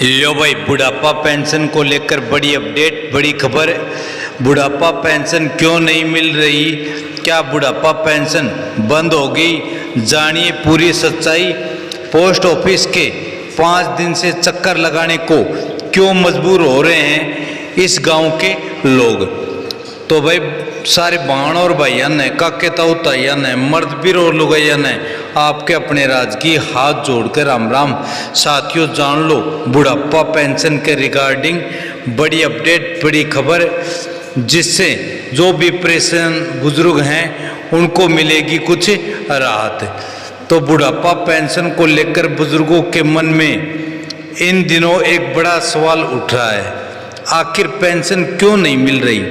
लो भाई, बुढ़ापा पेंशन को लेकर बड़ी अपडेट, बड़ी खबर। बुढ़ापा पेंशन क्यों नहीं मिल रही? क्या बुढ़ापा पेंशन बंद हो गई? जानिए पूरी सच्चाई। पोस्ट ऑफिस के 5 दिन से चक्कर लगाने को क्यों मजबूर हो रहे हैं इस गांव के लोग? तो भाई सारे बहन और भाइया ने, काके ताऊ ताइया ने, मर्द भी और लुगैया ने आपके अपने राज की हाथ जोड़कर राम राम। साथियों जान लो बुढ़ापा पेंशन के रिगार्डिंग बड़ी अपडेट, बड़ी खबर, जिससे जो भी परेशान बुजुर्ग हैं उनको मिलेगी कुछ राहत। तो बुढ़ापा पेंशन को लेकर बुजुर्गों के मन में इन दिनों एक बड़ा सवाल उठ रहा है। आखिर पेंशन क्यों नहीं मिल रही?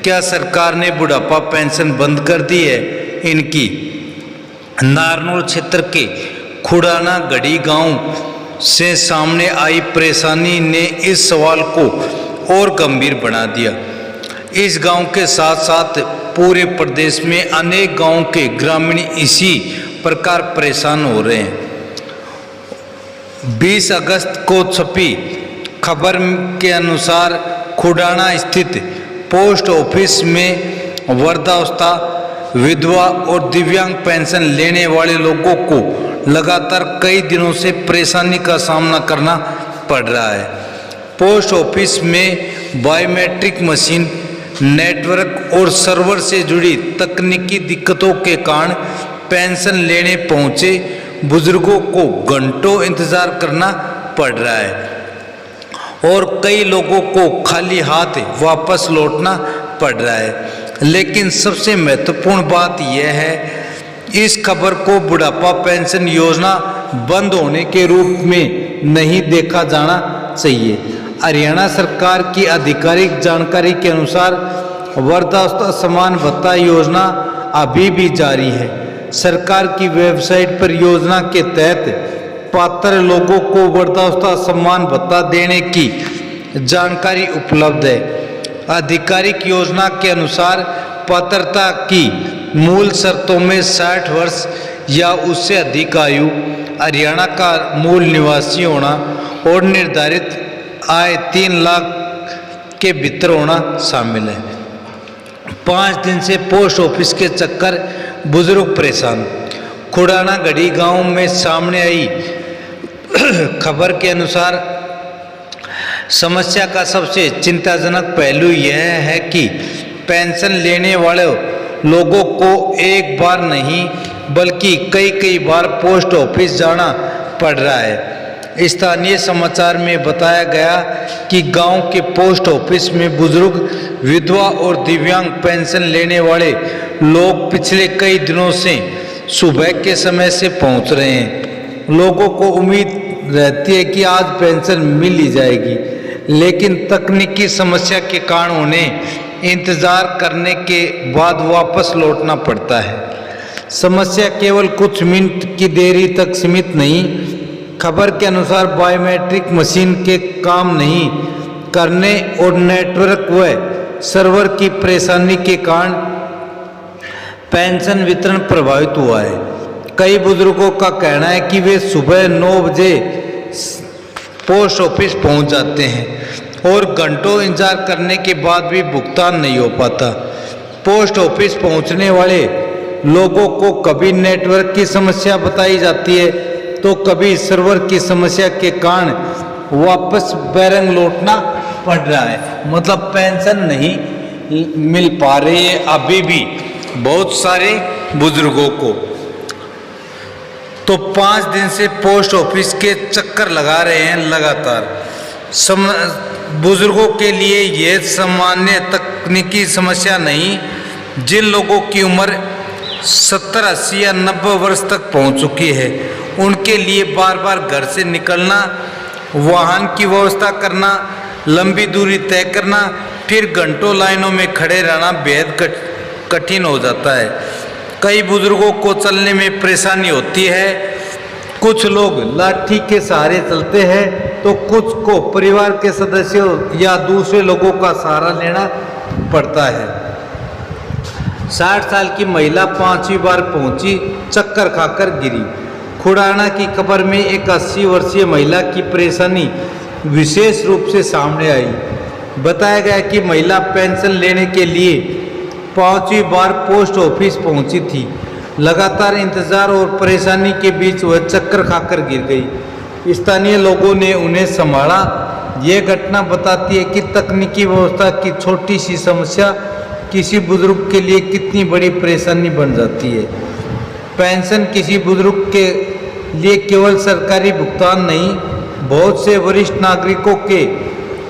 क्या सरकार ने बुढ़ापा पेंशन बंद कर दी है इनकी? नारनौल क्षेत्र के खुड़ाना गढ़ी गांव से सामने आई परेशानी ने इस सवाल को और गंभीर बना दिया। इस गांव के साथ साथ पूरे प्रदेश में अनेक गांवों के ग्रामीण इसी प्रकार परेशान हो रहे हैं। 20 अगस्त को छपी खबर के अनुसार खुड़ाना स्थित पोस्ट ऑफिस में वृद्धावस्था, विधवा और दिव्यांग पेंशन लेने वाले लोगों को लगातार कई दिनों से परेशानी का सामना करना पड़ रहा है। पोस्ट ऑफिस में बायोमेट्रिक मशीन, नेटवर्क और सर्वर से जुड़ी तकनीकी दिक्कतों के कारण पेंशन लेने पहुंचे बुजुर्गों को घंटों इंतजार करना पड़ रहा है और कई लोगों को खाली हाथ वापस लौटना पड़ रहा है। लेकिन सबसे महत्वपूर्ण बात यह है, इस खबर को बुढ़ापा पेंशन योजना बंद होने के रूप में नहीं देखा जाना चाहिए। हरियाणा सरकार की आधिकारिक जानकारी के अनुसार वृद्धावस्था समान भत्ता योजना अभी भी जारी है। सरकार की वेबसाइट पर योजना के तहत पात्र लोगों को वृद्धावस्था सम्मान भत्ता देने की जानकारी उपलब्ध है। आधिकारिक योजना के अनुसार पात्रता की मूल शर्तों में 60 वर्ष या उससे अधिक आयु, हरियाणा का मूल निवासी होना और निर्धारित आय 3 लाख के भीतर होना शामिल है। 5 दिन से पोस्ट ऑफिस के चक्कर, बुजुर्ग परेशान। खुड़ाना गढ़ी गांव में सामने आई खबर के अनुसार समस्या का सबसे चिंताजनक पहलू यह है कि पेंशन लेने वाले लोगों को एक बार नहीं बल्कि कई बार पोस्ट ऑफिस जाना पड़ रहा है। स्थानीय समाचार में बताया गया कि गांव के पोस्ट ऑफिस में बुजुर्ग, विधवा और दिव्यांग पेंशन लेने वाले लोग पिछले कई दिनों से सुबह के समय से पहुंच रहे हैं। लोगों को उम्मीद रहती है कि आज पेंशन मिल ही जाएगी, लेकिन तकनीकी समस्या के कारण उन्हें इंतजार करने के बाद वापस लौटना पड़ता है। समस्या केवल कुछ मिनट की देरी तक सीमित नहीं। खबर के अनुसार बायोमेट्रिक मशीन के काम नहीं करने और नेटवर्क व सर्वर की परेशानी के कारण पेंशन वितरण प्रभावित हुआ है। कई बुजुर्गों का कहना है कि वे सुबह 9 बजे पोस्ट ऑफिस पहुंच जाते हैं और घंटों इंतजार करने के बाद भी भुगतान नहीं हो पाता। पोस्ट ऑफिस पहुंचने वाले लोगों को कभी नेटवर्क की समस्या बताई जाती है तो कभी सर्वर की समस्या के कारण वापस बैरंग लौटना पड़ रहा है। मतलब पेंशन नहीं मिल पा रही है अभी भी बहुत सारे बुजुर्गों को। तो 5 दिन से पोस्ट ऑफिस के चक्कर लगा रहे हैं लगातार। बुजुर्गों के लिए यह सामान्य तकनीकी समस्या नहीं। जिन लोगों की उम्र 70, 80 या 90 वर्ष तक पहुंच चुकी है, उनके लिए बार बार घर से निकलना, वाहन की व्यवस्था करना, लंबी दूरी तय करना, फिर घंटों लाइनों में खड़े रहना बेहद कठिन हो जाता है। कई बुजुर्गों को चलने में परेशानी होती है। कुछ लोग लाठी के सहारे चलते हैं तो कुछ को परिवार के सदस्यों या दूसरे लोगों का सहारा लेना पड़ता है। 60 साल की महिला 5वीं बार पहुंची, चक्कर खाकर गिरी। खुड़ाना की खबर में एक 80 वर्षीय महिला की परेशानी विशेष रूप से सामने आई। बताया गया कि महिला पेंशन लेने के लिए 5वीं बार पोस्ट ऑफिस पहुंची थी। लगातार इंतजार और परेशानी के बीच वह चक्कर खाकर गिर गई। स्थानीय लोगों ने उन्हें संभाला। यह घटना बताती है कि तकनीकी व्यवस्था की छोटी सी समस्या किसी बुजुर्ग के लिए कितनी बड़ी परेशानी बन जाती है। पेंशन किसी बुजुर्ग के लिए केवल सरकारी भुगतान नहीं, बहुत से वरिष्ठ नागरिकों के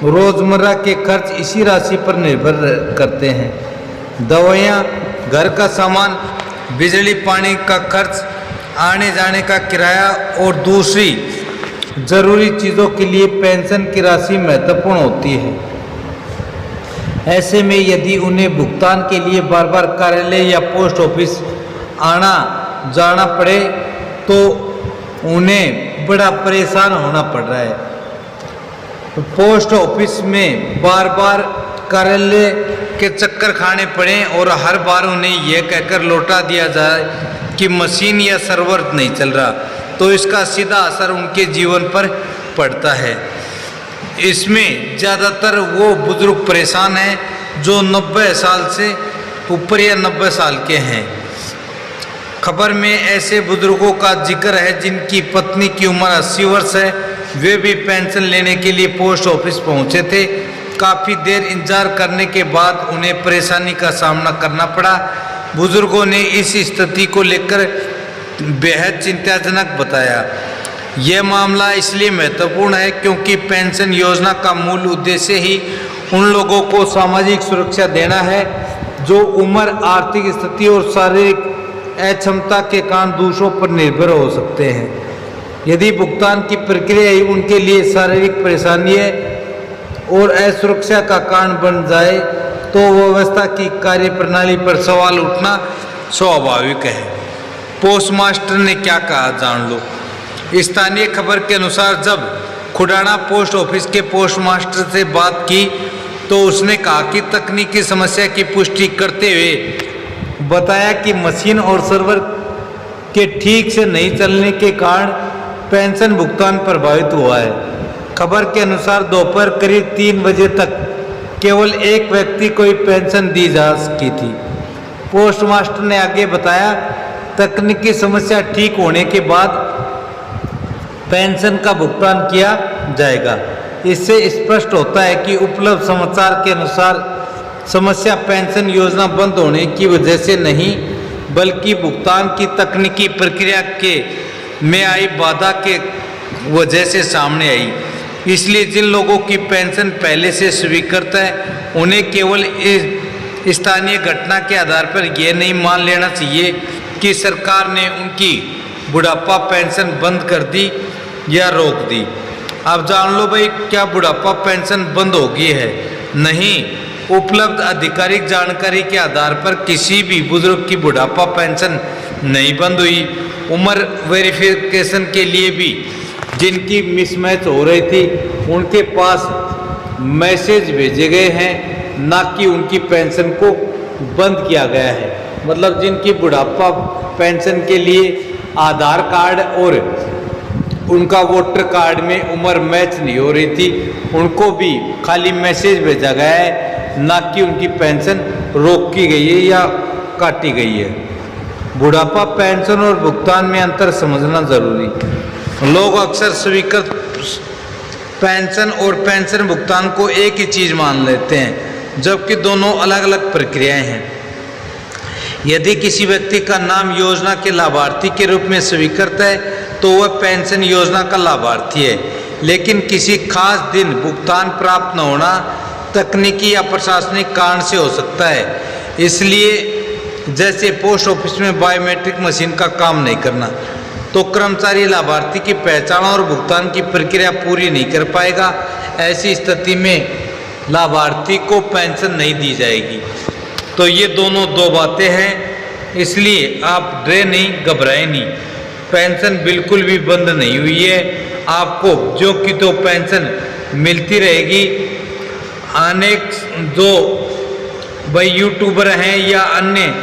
रोजमर्रा के खर्च इसी राशि पर निर्भर करते हैं। दवाइयाँ, घर का सामान, बिजली पानी का खर्च, आने जाने का किराया और दूसरी जरूरी चीज़ों के लिए पेंशन की राशि महत्वपूर्ण होती है। ऐसे में यदि उन्हें भुगतान के लिए बार बार कार्यालय या पोस्ट ऑफिस आना जाना पड़े तो उन्हें बड़ा परेशान होना पड़ रहा है। पोस्ट ऑफिस में बार बार कार्यालय के चक्कर खाने पड़े और हर बार उन्हें यह कहकर लौटा दिया जाए कि मशीन या सर्वर नहीं चल रहा, तो इसका सीधा असर उनके जीवन पर पड़ता है। इसमें ज़्यादातर वो बुजुर्ग परेशान हैं जो 90 साल से ऊपर या 90 साल के हैं। खबर में ऐसे बुजुर्गों का जिक्र है जिनकी पत्नी की उम्र 80 वर्ष है। वे भी पेंशन लेने के लिए पोस्ट ऑफिस पहुंचे थे। काफ़ी देर इंतजार करने के बाद उन्हें परेशानी का सामना करना पड़ा। बुजुर्गों ने इस स्थिति को लेकर बेहद चिंताजनक बताया। यह मामला इसलिए महत्वपूर्ण है क्योंकि पेंशन योजना का मूल उद्देश्य ही उन लोगों को सामाजिक सुरक्षा देना है जो उम्र, आर्थिक स्थिति और शारीरिक अक्षमता के कारण दूसरों पर निर्भर हो सकते हैं। यदि भुगतान की प्रक्रिया ही उनके लिए शारीरिक परेशानी है और असुरक्षा का कारण बन जाए तो व्यवस्था की कार्यप्रणाली पर सवाल उठना स्वाभाविक है। पोस्टमास्टर ने क्या कहा, जान लो। स्थानीय खबर के अनुसार जब खुडाना पोस्ट ऑफिस के पोस्टमास्टर से बात की तो उसने कहा कि तकनीकी समस्या की पुष्टि करते हुए बताया कि मशीन और सर्वर के ठीक से नहीं चलने के कारण पेंशन भुगतान प्रभावित हुआ है। खबर के अनुसार दोपहर करीब 3 बजे तक केवल एक व्यक्ति को ही पेंशन दी जा सकी थी। पोस्टमास्टर ने आगे बताया, तकनीकी समस्या ठीक होने के बाद पेंशन का भुगतान किया जाएगा। इससे स्पष्ट होता है कि उपलब्ध समाचार के अनुसार समस्या पेंशन योजना बंद होने की वजह से नहीं बल्कि भुगतान की तकनीकी प्रक्रिया के में आई बाधा के वजह से सामने आई। इसलिए जिन लोगों की पेंशन पहले से स्वीकृत है उन्हें केवल इस स्थानीय घटना के आधार पर यह नहीं मान लेना चाहिए कि सरकार ने उनकी बुढ़ापा पेंशन बंद कर दी या रोक दी। अब जान लो भाई, क्या बुढ़ापा पेंशन बंद हो गई है? नहीं, उपलब्ध आधिकारिक जानकारी के आधार पर किसी भी बुजुर्ग की बुढ़ापा पेंशन नहीं बंद हुई। उम्र वेरिफिकेशन के लिए भी जिनकी मिसमैच हो रही थी उनके पास मैसेज भेजे गए हैं, ना कि उनकी पेंशन को बंद किया गया है। मतलब जिनकी बुढ़ापा पेंशन के लिए आधार कार्ड और उनका वोटर कार्ड में उम्र मैच नहीं हो रही थी उनको भी खाली मैसेज भेजा गया है, ना कि उनकी पेंशन रोक की गई है या काटी गई है। बुढ़ापा पेंशन और भुगतान में अंतर समझना जरूरी। लोग अक्सर स्वीकृत पेंशन और पेंशन भुगतान को एक ही चीज़ मान लेते हैं, जबकि दोनों अलग अलग प्रक्रियाएं हैं। यदि किसी व्यक्ति का नाम योजना के लाभार्थी के रूप में स्वीकृत है तो वह पेंशन योजना का लाभार्थी है, लेकिन किसी खास दिन भुगतान प्राप्त न होना तकनीकी या प्रशासनिक कारण से हो सकता है। इसलिए जैसे पोस्ट ऑफिस में बायोमेट्रिक मशीन का काम नहीं करना, तो कर्मचारी लाभार्थी की पहचान और भुगतान की प्रक्रिया पूरी नहीं कर पाएगा। ऐसी स्थिति में लाभार्थी को पेंशन नहीं दी जाएगी। तो ये दोनों दो बातें हैं, इसलिए आप डरे नहीं, घबराए नहीं। पेंशन बिल्कुल भी बंद नहीं हुई है, आपको जो कि तो पेंशन मिलती रहेगी। अनेक जो भाई यूट्यूबर हैं या अन्य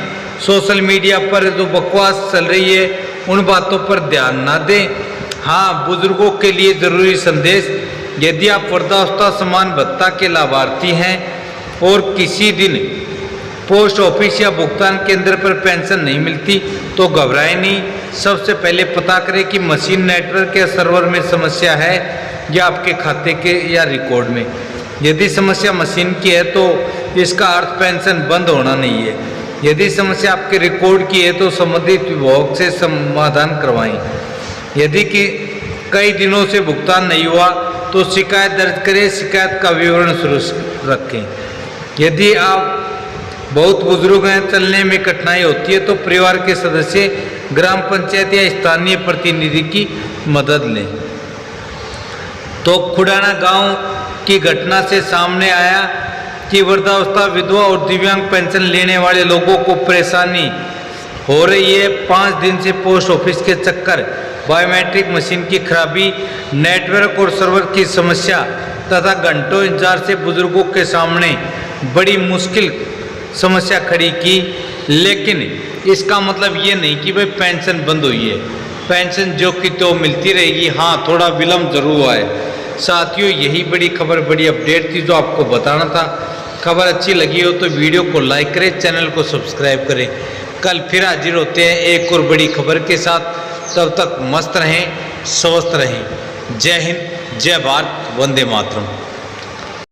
सोशल मीडिया पर जो बकवास चल रही है उन बातों पर ध्यान ना दें। हाँ, बुजुर्गों के लिए ज़रूरी संदेश यदि आप वृद्धावस्था समान भत्ता के लाभार्थी हैं और किसी दिन पोस्ट ऑफिस या भुगतान केंद्र पर पेंशन नहीं मिलती तो घबराएं नहीं। सबसे पहले पता करें कि मशीन, नेटवर्क या सर्वर में समस्या है या आपके खाते के या रिकॉर्ड में। यदि समस्या मशीन की है तो इसका अर्थ पेंशन बंद होना नहीं है। यदि समस्या आपके रिकॉर्ड की है तो संबंधित विभाग से समाधान करवाएं। यदि कि कई दिनों से भुगतान नहीं हुआ तो शिकायत दर्ज करें, शिकायत का विवरण शुरू रखें। यदि आप बहुत बुजुर्ग हैं, चलने में कठिनाई होती है तो परिवार के सदस्य, ग्राम पंचायत या स्थानीय प्रतिनिधि की मदद लें। तो खुडाना गांव की घटना से सामने आया कि वृद्धावस्था, विधवा और दिव्यांग पेंशन लेने वाले लोगों को परेशानी हो रही है। 5 दिन से पोस्ट ऑफिस के चक्कर, बायोमेट्रिक मशीन की खराबी, नेटवर्क और सर्वर की समस्या तथा घंटों इंतजार से बुजुर्गों के सामने बड़ी मुश्किल समस्या खड़ी की। लेकिन इसका मतलब ये नहीं कि भाई पेंशन बंद हुई है। पेंशन जो कि तो मिलती रहेगी, हाँ थोड़ा विलम्ब जरूर हुआ है। साथियों, यही बड़ी खबर, बड़ी अपडेट थी जो आपको बताना था। खबर अच्छी लगी हो तो वीडियो को लाइक करें, चैनल को सब्सक्राइब करें। कल फिर हाजिर होते हैं एक और बड़ी खबर के साथ। तब तक मस्त रहें, स्वस्थ रहें। जय हिंद, जय भारत, वंदे मातरम।